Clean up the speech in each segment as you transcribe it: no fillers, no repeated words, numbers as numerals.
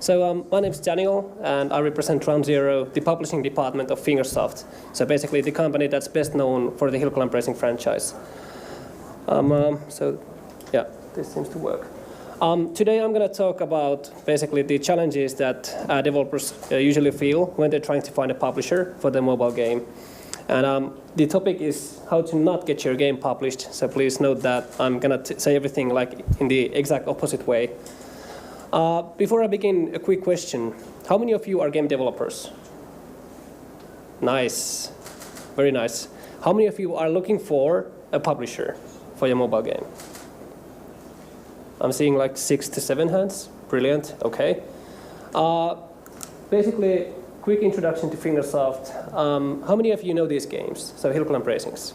So my name is Daniel, and I represent Round Zero, the publishing department of Fingersoft. So basically the company that's best known for the hill climb racing franchise. Yeah, this seems to work. Today I'm going to talk about basically the challenges that developers usually feel when they're trying to find a publisher for their mobile game. And the topic is how to not get your game published. So please note that I'm going to say everything like in the exact opposite way. Before I begin, a quick question. How many of you are game developers? Nice. Very nice. How many of you are looking for a publisher for your mobile game? I'm seeing like 6 to 7 hands. Brilliant. Okay. Basically, quick introduction to Fingersoft. How many of you know these games? So Hill Climb Racings.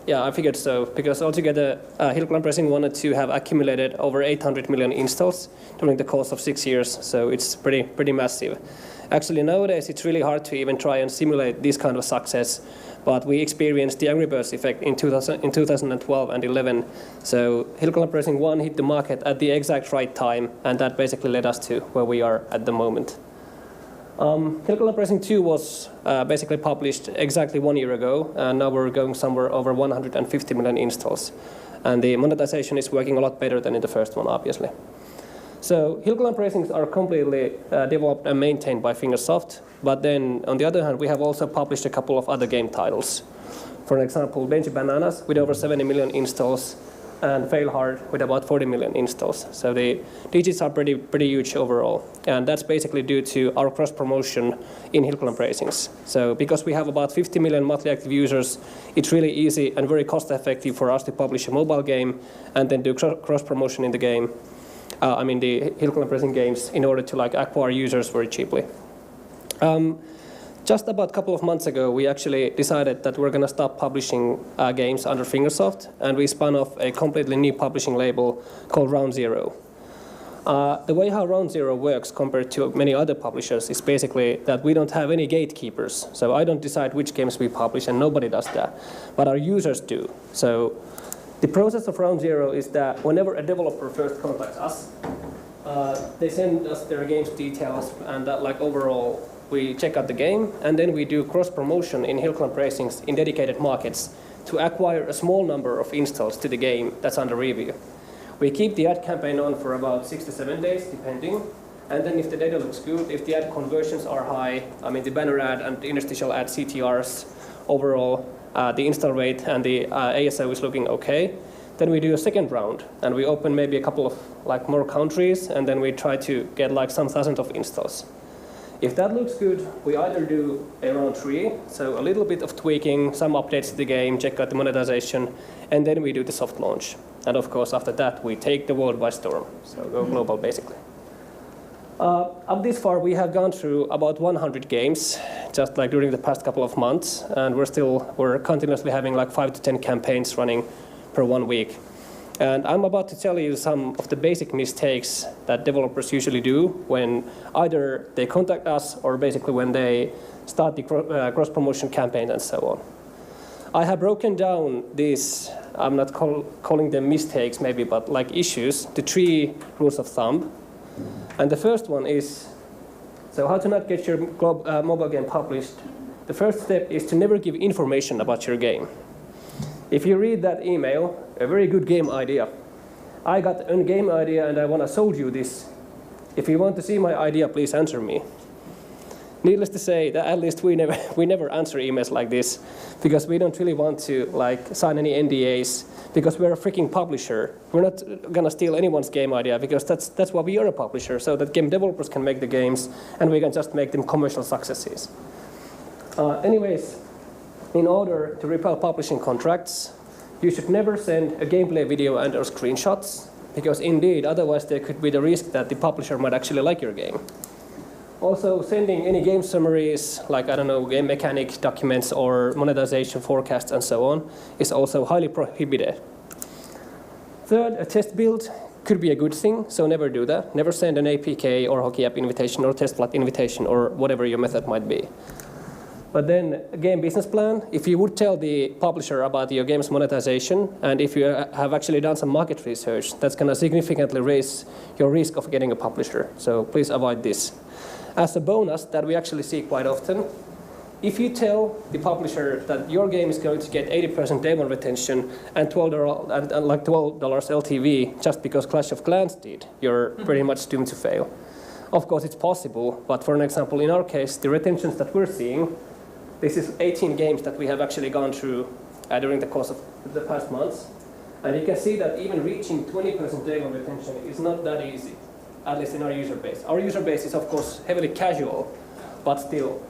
Yeah, I figured so, because altogether Hill Climb Racing 1 and 2 have accumulated over 800 million installs during the course of 6 years, so it's pretty massive. Actually, nowadays it's really hard to even try and simulate this kind of success, but we experienced the Angry Birds effect in 2012 and 11. So Hill Climb Racing 1 hit the market at the exact right time, and that basically led us to where we are at the moment. Hill Climb Racing 2 was basically published exactly 1 year ago, and now we're going somewhere over 150 million installs. And the monetization is working a lot better than in the first one, obviously. So Hill Climb Racings are completely developed and maintained by Fingersoft, but then on the other hand, we have also published a couple of other game titles. For example, Danger Bananas with over 70 million installs, and Fail Hard with about 40 million installs. So the digits are pretty huge overall. And that's basically due to our cross-promotion in Hill Climb Racings. So because we have about 50 million monthly active users, it's really easy and very cost-effective for us to publish a mobile game and then do cross-promotion in the game. The Hill Climb Racing games in order to acquire users very cheaply. Just about a couple of months ago, we actually decided that we're going to stop publishing games under Fingersoft, and we spun off a completely new publishing label called Round Zero. The way how Round Zero works compared to many other publishers is basically that we don't have any gatekeepers. So I don't decide which games we publish, and nobody does that. But our users do. So the process of Round Zero is that whenever a developer first contacts us, they send us their game's details, and that overall, we check out the game, and then we do cross-promotion in Hill Climb Racings in dedicated markets to acquire a small number of installs to the game that's under review. We keep the ad campaign on for about 6 to 7 days, depending, and then if the data looks good, if the ad conversions are high, the banner ad and the interstitial ad CTRs, overall, the install rate and the ASO is looking okay, then we do a second round, and we open maybe a couple of more countries, and then we try to get some thousands of installs. If that looks good, we either do a round 3, so a little bit of tweaking, some updates to the game, check out the monetization, and then we do the soft launch. And of course, after that, we take the world by storm, so go global, basically. Up this far, we have gone through about 100 games, just during the past couple of months, and we're continuously having 5 to 10 campaigns running per 1 week. And I'm about to tell you some of the basic mistakes that developers usually do when either they contact us or basically when they start the cross-promotion campaign and so on. I have broken down these, I'm not calling them mistakes maybe, but issues, the 3 rules of thumb. And the first one is, so how to not get your mobile game published. The first step is to never give information about your game. If you read that email, a very good game idea. I got a game idea and I want to sold you this. If you want to see my idea, please answer me. Needless to say, that at least we never answer emails like this, because we don't really want to sign any NDAs, because we're a freaking publisher. We're not going to steal anyone's game idea, because that's why we are a publisher, so that game developers can make the games and we can just make them commercial successes. Anyways, in order to repel publishing contracts, you should never send a gameplay video and or screenshots, because indeed, otherwise there could be the risk that the publisher might actually like your game. Also, sending any game summaries, game mechanic documents or monetization forecasts and so on, is also highly prohibited. Third, a test build could be a good thing, so never do that. Never send an APK or Hockey App invitation or test flight invitation or whatever your method might be. But then game business plan, if you would tell the publisher about your game's monetization, and if you have actually done some market research, that's going to significantly raise your risk of getting a publisher. So please avoid this. As a bonus that we actually see quite often, if you tell the publisher that your game is going to get 80% day one retention and $12 LTV just because Clash of Clans did, you're pretty much doomed to fail. Of course, it's possible, but for an example, in our case, the retentions that we're seeing, this is 18 games that we have actually gone through during the course of the past months. And you can see that even reaching 20% day one retention is not that easy, at least in our user base. Our user base is, of course, heavily casual, but still.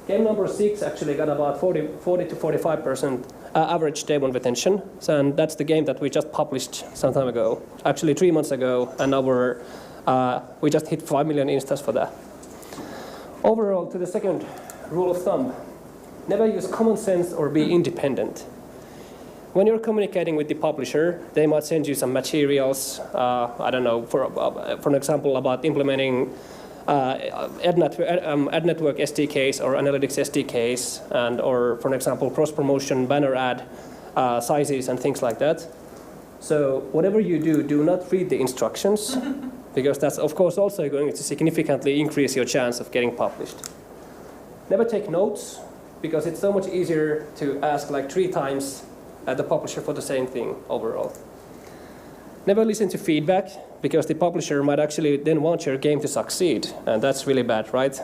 Game number 6 actually got about 40 to 45% average day one retention. And that's the game that we just published some time ago, actually 3 months ago, and now we just hit 5 million installs for that. Overall, to the second rule of thumb, never use common sense or be independent. When you're communicating with the publisher, they might send you some materials, I don't know, for an example about implementing ad network SDKs or analytics SDKs, or for an example, cross-promotion, banner ad sizes and things like that. So whatever you do, do not read the instructions, because that's of course also going to significantly increase your chance of getting published. Never take notes, because it's so much easier to ask like 3 times at the publisher for the same thing overall. Never listen to feedback, because the publisher might actually then want your game to succeed, and that's really bad, right?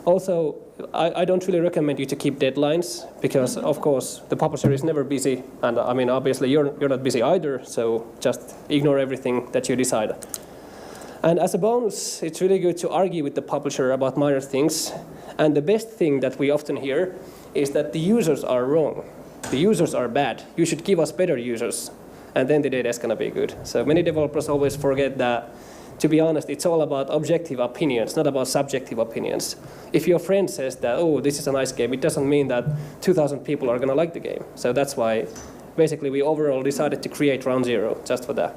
Also, I don't really recommend you to keep deadlines, because of course the publisher is never busy, and I mean obviously you're not busy either, so just ignore everything that you decide. And as a bonus, it's really good to argue with the publisher about minor things, and the best thing that we often hear is that the users are wrong. The users are bad. You should give us better users, and then the data is going to be good. So many developers always forget that, to be honest, it's all about objective opinions, not about subjective opinions. If your friend says that, oh, this is a nice game, it doesn't mean that 2,000 people are going to like the game. So that's why, basically, we overall decided to create Round Zero, just for that.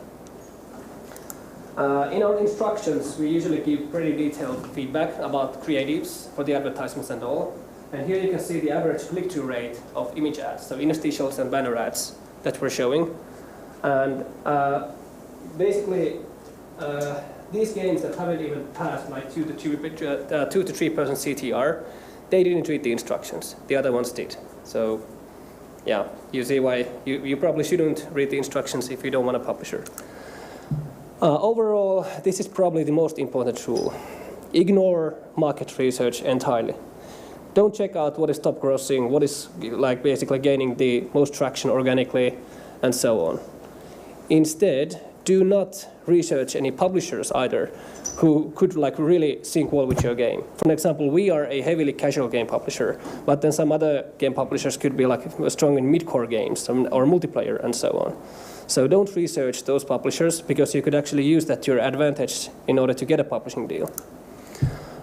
In our instructions, we usually give pretty detailed feedback about creatives for the advertisements and all. And here you can see the average click-through rate of image ads, so interstitials and banner ads that we're showing. And basically, these games that haven't even passed like 2 to 3% CTR, they didn't read the instructions. The other ones did. So yeah, you see why you probably shouldn't read the instructions if you don't want a publisher. Overall, this is probably the most important rule. Ignore market research entirely. Don't check out what is top grossing, what is like basically gaining the most traction organically, and so on. Instead, do not research any publishers either who could like really sync well with your game. For example, we are a heavily casual game publisher, but then some other game publishers could be like strong in mid-core games or multiplayer and so on. So don't research those publishers, because you could actually use that to your advantage in order to get a publishing deal.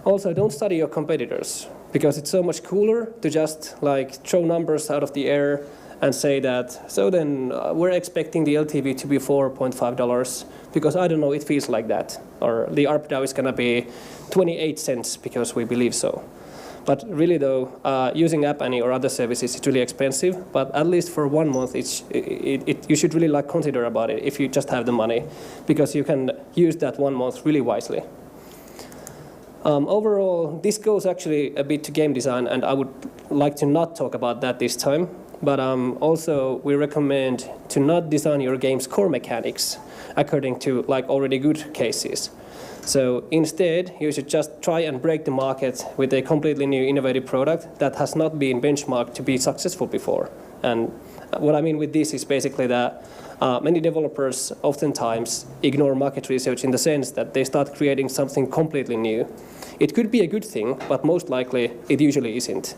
Also, don't study your competitors, because it's so much cooler to just like throw numbers out of the air and say that, so then we're expecting the LTV to be $4.5, because I don't know, it feels like that. Or the ARPDAU is going to be 28 cents because we believe so. But really though, using App Annie or other services is really expensive, but at least for 1 month, you should really like consider about it if you just have the money, because you can use that 1 month really wisely. Overall, this goes actually a bit to game design, and I would like to not talk about that this time. But also, we recommend to not design your game's core mechanics according to like already good cases. So instead, you should just try and break the market with a completely new innovative product that has not been benchmarked to be successful before. And what I mean with this is basically that many developers oftentimes ignore market research in the sense that they start creating something completely new. It could be a good thing, but most likely it usually isn't.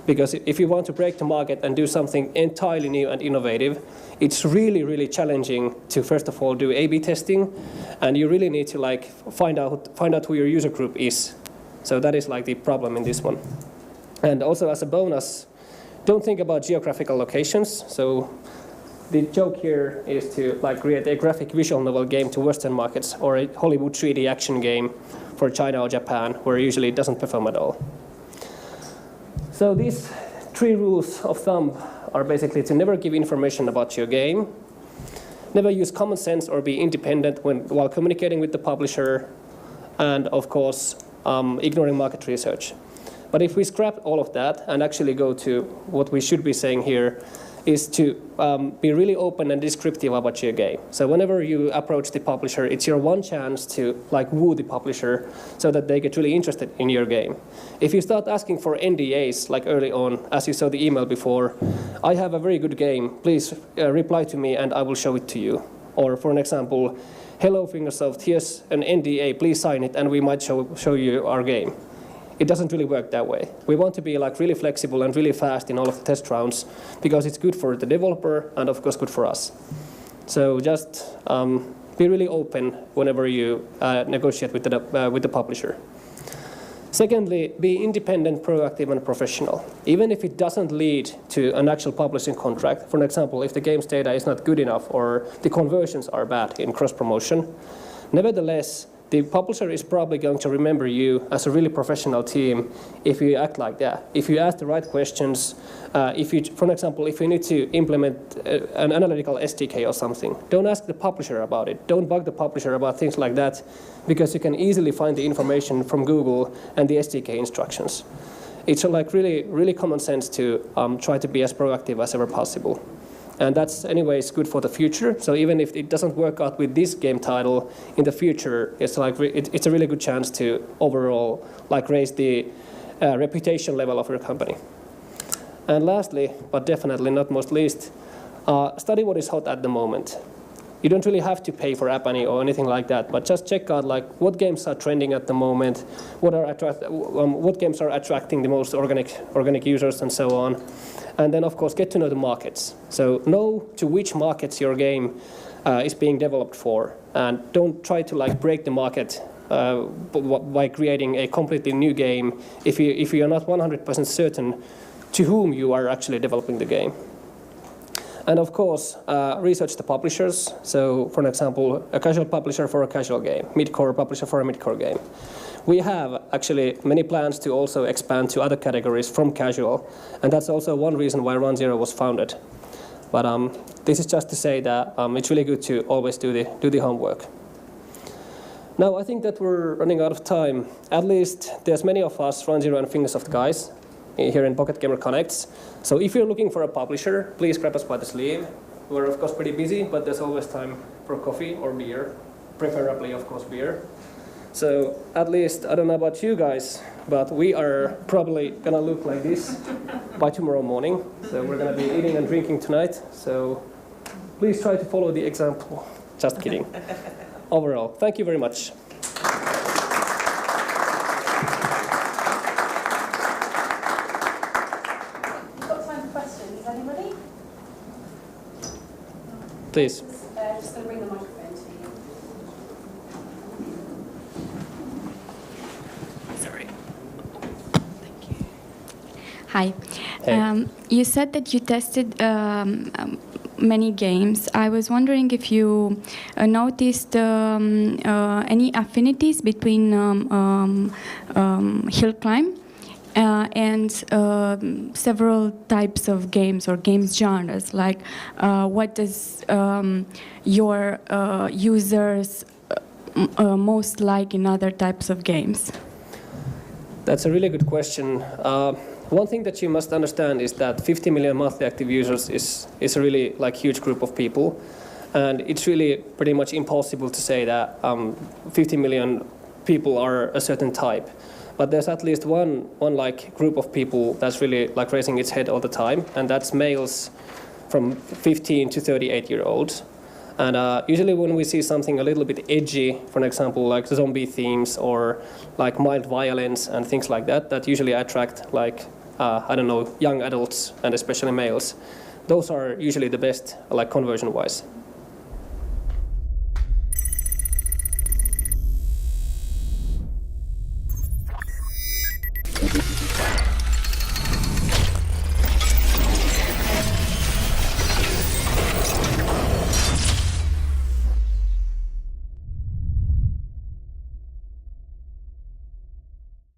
Because if you want to break the market and do something entirely new and innovative, it's really, really challenging to first of all do A/B testing, and you really need to like find out who your user group is. So that is like the problem in this one. And also as a bonus, don't think about geographical locations. So the joke here is to like create a graphic visual novel game to Western markets, or a Hollywood 3D action game for China or Japan, where usually it doesn't perform at all. So these 3 rules of thumb are basically to never give information about your game, never use common sense or be independent while communicating with the publisher, and of course, ignoring market research. But if we scrap all of that and actually go to what we should be saying here, is to be really open and descriptive about your game. So whenever you approach the publisher, it's your one chance to woo the publisher so that they get really interested in your game. If you start asking for NDAs early on, as you saw the email before, I have a very good game, please reply to me and I will show it to you. Or for an example, hello Fingersoft, here's an NDA, please sign it and we might show you our game. It doesn't really work that way. We want to be really flexible and really fast in all of the test rounds because it's good for the developer and of course good for us. So just be really open whenever you negotiate with the publisher. Secondly, be independent, proactive, and professional. Even if it doesn't lead to an actual publishing contract, for example, if the game's data is not good enough or the conversions are bad in cross-promotion, nevertheless, the publisher is probably going to remember you as a really professional team if you act like that. If you ask the right questions, for example, if you need to implement an analytical SDK or something, don't ask the publisher about it. Don't bug the publisher about things like that, because you can easily find the information from Google and the SDK instructions. It's really, really common sense to try to be as proactive as ever possible. And that's anyways good for the future. So even if it doesn't work out with this game title, in the future, it's a really good chance to overall raise the reputation level of your company. And lastly, but definitely not most least, study what is hot at the moment. You don't really have to pay for App Annie or anything like that, but just check out what games are trending at the moment, what games are attracting the most organic users, and so on. And then, of course, get to know the markets. So know to which markets your game is being developed for, and don't try to break the market by creating a completely new game if you are not 100% certain to whom you are actually developing the game. And of course, research the publishers. So, for example, a casual publisher for a casual game, mid-core publisher for a mid-core game. We have actually many plans to also expand to other categories from casual, and that's also one reason why Round Zero was founded. But this is just to say that it's really good to always do the homework. Now, I think that we're running out of time. At least there's many of us Round Zero and Fingersoft guys here in Pocket Gamer Connects. So if you're looking for a publisher, please grab us by the sleeve. We're of course pretty busy, but there's always time for coffee or beer, preferably of course beer. So at least, I don't know about you guys, but we are probably gonna look like this by tomorrow morning. So we're gonna be eating and drinking tonight. So please try to follow the example. Just kidding. Overall, thank you very much. Please. Just going to bring the microphone to you. Sorry. Thank you. Hi. Hey. You said that you tested many games. I was wondering if you noticed any affinities between hill climb and several types of games or games genres, what does your users most like in other types of games? That's a really good question. One thing that you must understand is that 50 million monthly active users is a really huge group of people, and it's really pretty much impossible to say that 50 million people are a certain type. But there's at least one group of people that's really raising its head all the time, and that's males from 15 to 38-year-olds. And usually when we see something a little bit edgy, for example, zombie themes or mild violence and things like that, that usually attract I don't know, young adults and especially males. Those are usually the best conversion-wise.